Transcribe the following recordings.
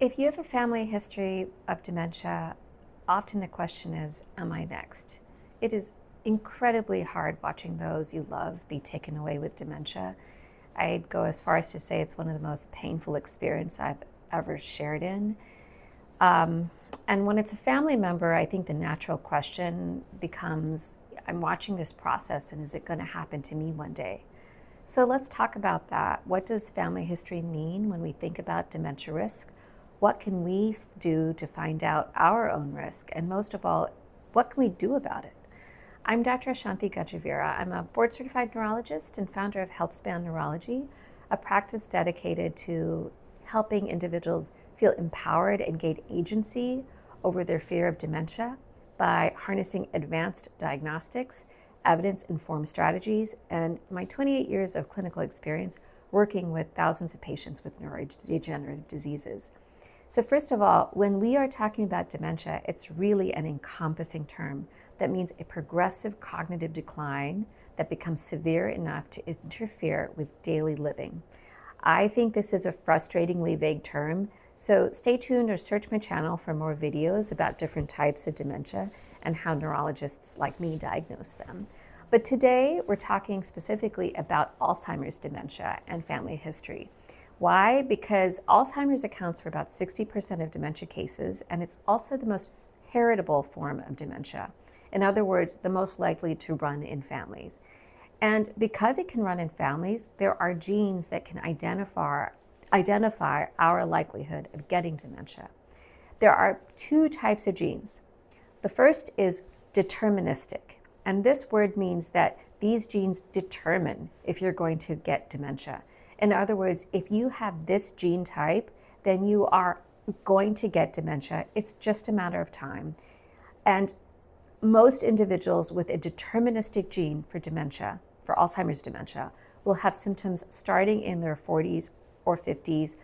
If you have a family history of dementia, often the question is, am I next? It is incredibly hard watching those you love be taken away with dementia. I'd go as far as to say it's one of the most painful experiences I've ever shared in. And when it's a family member, I think the natural question becomes, I'm watching this process and is it going to happen to me one day? So let's talk about that. What does family history mean when we think about dementia risk? What can we do to find out our own risk? And most of all, what can we do about it? I'm Dr. Ashanti Gajavira. I'm a board-certified neurologist and founder of HealthSpan Neurology, a practice dedicated to helping individuals feel empowered and gain agency over their fear of dementia by harnessing advanced diagnostics, evidence-informed strategies, and my 28 years of clinical experience working with thousands of patients with neurodegenerative diseases. So first of all, when we are talking about dementia, it's really an encompassing term that means a progressive cognitive decline that becomes severe enough to interfere with daily living. I think this is a frustratingly vague term, so stay tuned or search my channel for more videos about different types of dementia and how neurologists like me diagnose them. But today, we're talking specifically about Alzheimer's dementia and family history. Why? Because Alzheimer's accounts for about 60% of dementia cases, and it's also the most heritable form of dementia. In other words, the most likely to run in families. And because it can run in families, there are genes that can identify our likelihood of getting dementia. There are two types of genes. The first is deterministic, and this word means that these genes determine if you're going to get dementia. In other words, if you have this gene type, then you are going to get dementia. It's just a matter of time. And most individuals with a deterministic gene for dementia, for Alzheimer's dementia, will have symptoms starting in their 40s or 50s,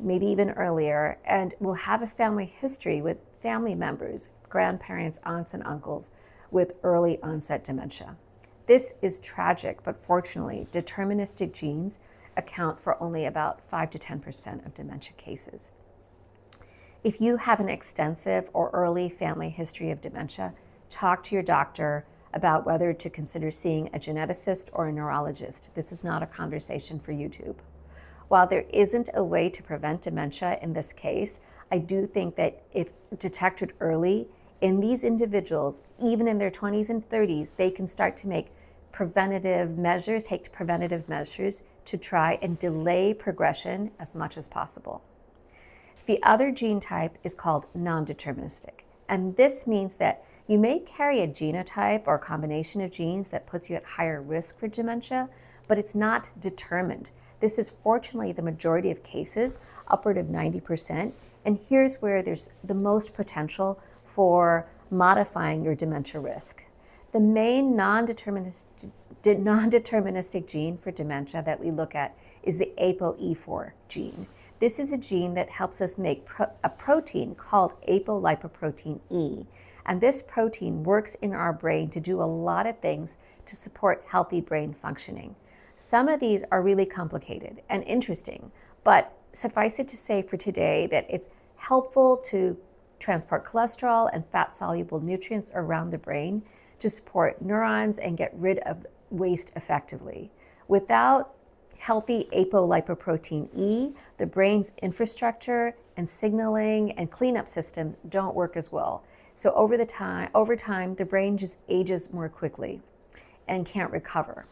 maybe even earlier, and will have a family history with family members, grandparents, aunts, and uncles with early onset dementia. This is tragic, but fortunately, deterministic genes account for only about 5 to 10% of dementia cases. If you have an extensive or early family history of dementia, talk to your doctor about whether to consider seeing a geneticist or a neurologist. This is not a conversation for YouTube. While there isn't a way to prevent dementia in this case, I do think that if detected early in these individuals, even in their 20s and 30s, they can start to make preventative measures to try and delay progression as much as possible. The other gene type is called nondeterministic, and this means that you may carry a genotype or a combination of genes that puts you at higher risk for dementia, but it's not determined. This is fortunately the majority of cases, upward of 90%, and here's where there's the most potential for modifying your dementia risk. The main non-deterministic gene for dementia that we look at is the ApoE4 gene. This is a gene that helps us make a protein called apolipoprotein E. And this protein works in our brain to do a lot of things to support healthy brain functioning. Some of these are really complicated and interesting, but suffice it to say for today that it's helpful to transport cholesterol and fat-soluble nutrients around the brain to support neurons and get rid of waste effectively. Without healthy apolipoprotein E, the brain's infrastructure and signaling and cleanup systems don't work as well. So over time, the brain just ages more quickly and can't recover.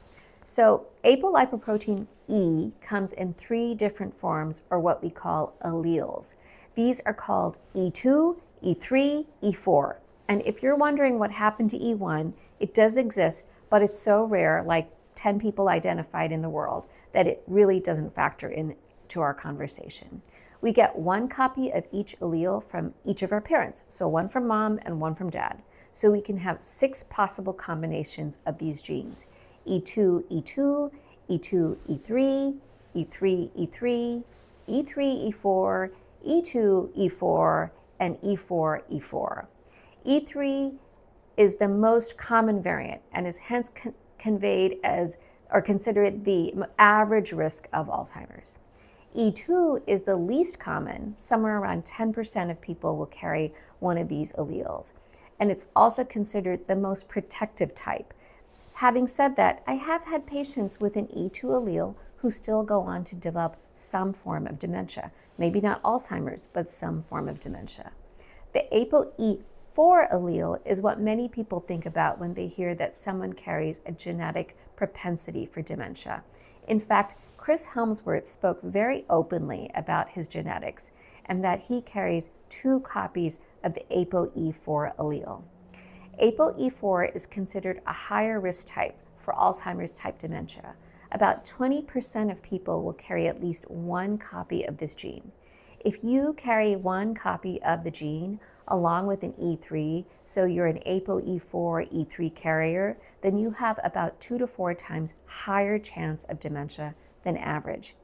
So apolipoprotein E comes in 3 different forms, or what we call alleles. These are called E2, E3, E4. And if you're wondering what happened to E1, it does exist, but it's so rare, like 10 people identified in the world, that it really doesn't factor into our conversation. We get 1 copy of each allele from each of our parents, so 1 from mom and 1 from dad. So we can have 6 possible combinations of these genes: E2, E2, E2, E3, E3, E3, E3, E4, E2, E4, and E4, E4. E3 is the most common variant and is hence conveyed as or considered the average risk of Alzheimer's. E2 is the least common. Somewhere around 10% of people will carry one of these alleles. And it's also considered the most protective type. Having said that, I have had patients with an E2 allele who still go on to develop some form of dementia. Maybe not Alzheimer's, but some form of dementia. The ApoE4 allele is what many people think about when they hear that someone carries a genetic propensity for dementia. In fact, Chris Helmsworth spoke very openly about his genetics and that he carries 2 copies of the ApoE4 allele. ApoE4 is considered a higher risk type for Alzheimer's type dementia. About 20% of people will carry at least 1 copy of this gene. If you carry 1 copy of the gene along with an E3, so you're an ApoE4 E3 carrier, then you have about 2 to 4 times higher chance of dementia than average.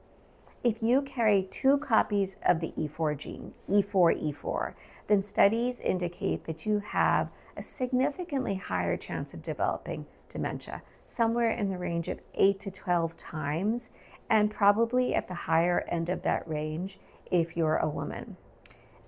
If you carry 2 copies of the E4 gene, E4, then studies indicate that you have a significantly higher chance of developing dementia, somewhere in the range of 8 to 12 times, and probably at the higher end of that range if you're a woman.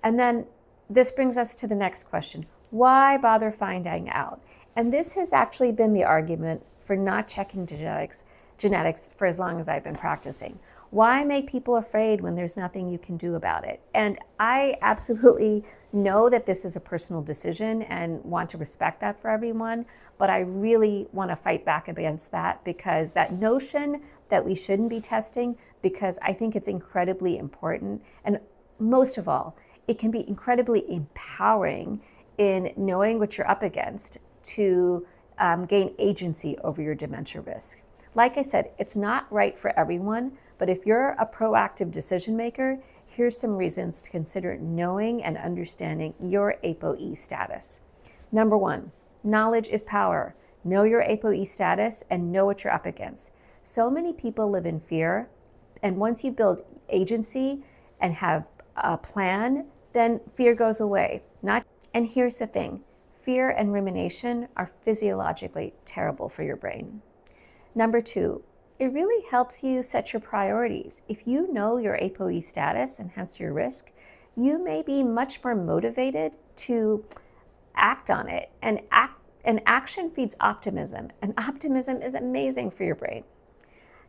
And then this brings us to the next question. Why bother finding out? And this has actually been the argument for not checking genetics for as long as I've been practicing. Why make people afraid when there's nothing you can do about it? And I absolutely know that this is a personal decision and want to respect that for everyone, but I really want to fight back against that, because that notion that we shouldn't be testing, because I think it's incredibly important, and most of all, it can be incredibly empowering in knowing what you're up against to gain agency over your dementia risk. Like I said, it's not right for everyone, but if you're a proactive decision maker, here's some reasons to consider knowing and understanding your ApoE status. Number 1, knowledge is power. Know your ApoE status and know what you're up against. So many people live in fear, and once you build agency and have a plan, then fear goes away. And here's the thing, fear and rumination are physiologically terrible for your brain. Number 2, it really helps you set your priorities. If you know your ApoE status and hence your risk, you may be much more motivated to act on it. And action feeds optimism, and optimism is amazing for your brain.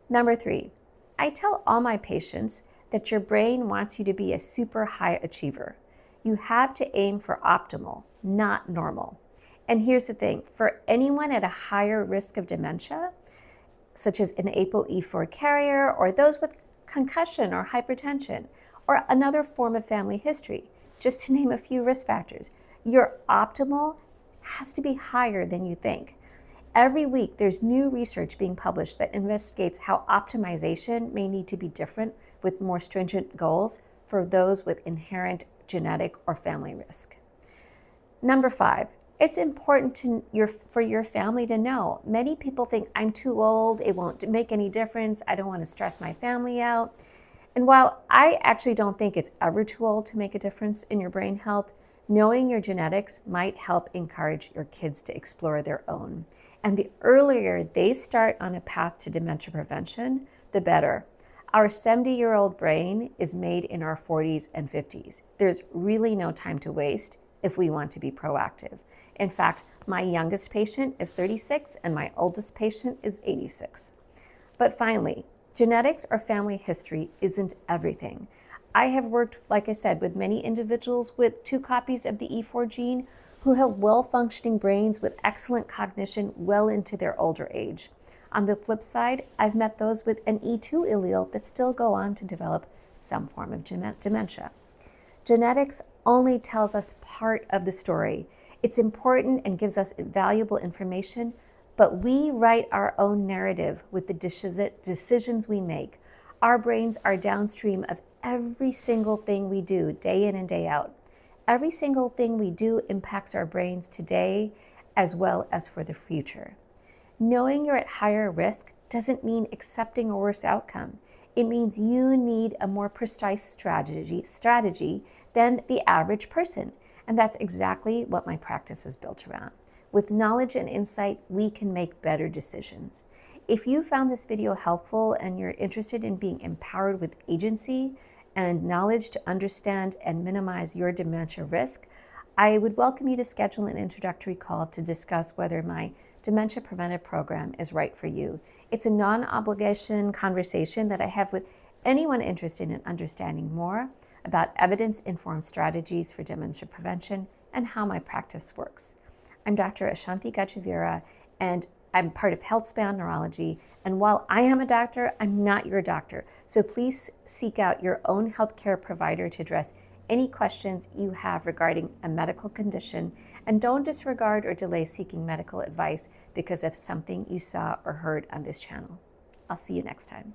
Number 3, I tell all my patients that your brain wants you to be a super high achiever. You have to aim for optimal, not normal. And here's the thing, for anyone at a higher risk of dementia, such as an ApoE4 carrier, or those with concussion or hypertension, or another form of family history, just to name a few risk factors, your optimal has to be higher than you think. Every week, there's new research being published that investigates how optimization may need to be different with more stringent goals for those with inherent genetic or family risk. Number 5, it's important for your family to know. Many people think, I'm too old, it won't make any difference, I don't want to stress my family out. And while I actually don't think it's ever too old to make a difference in your brain health, knowing your genetics might help encourage your kids to explore their own. And the earlier they start on a path to dementia prevention, the better. Our 70-year-old brain is made in our 40s and 50s. There's really no time to waste if we want to be proactive. In fact, my youngest patient is 36 and my oldest patient is 86. But finally, genetics or family history isn't everything. I have worked, like I said, with many individuals with 2 copies of the E4 gene who have well-functioning brains with excellent cognition well into their older age. On the flip side, I've met those with an E2 allele that still go on to develop some form of dementia. Genetics only tells us part of the story. It's important and gives us valuable information, but we write our own narrative with the decisions we make. Our brains are downstream of every single thing we do, day in and day out. Every single thing we do impacts our brains today as well as for the future. Knowing you're at higher risk doesn't mean accepting a worse outcome. It means you need a more precise strategy than the average person. And that's exactly what my practice is built around. With knowledge and insight, we can make better decisions. If you found this video helpful and you're interested in being empowered with agency and knowledge to understand and minimize your dementia risk, I would welcome you to schedule an introductory call to discuss whether my dementia preventive program is right for you. It's a non-obligation conversation that I have with anyone interested in understanding more about evidence-informed strategies for dementia prevention and how my practice works. I'm Dr. Ashanti Gajavira, and I'm part of HealthSpan Neurology. And while I am a doctor, I'm not your doctor. So please seek out your own healthcare provider to address any questions you have regarding a medical condition, and don't disregard or delay seeking medical advice because of something you saw or heard on this channel. I'll see you next time.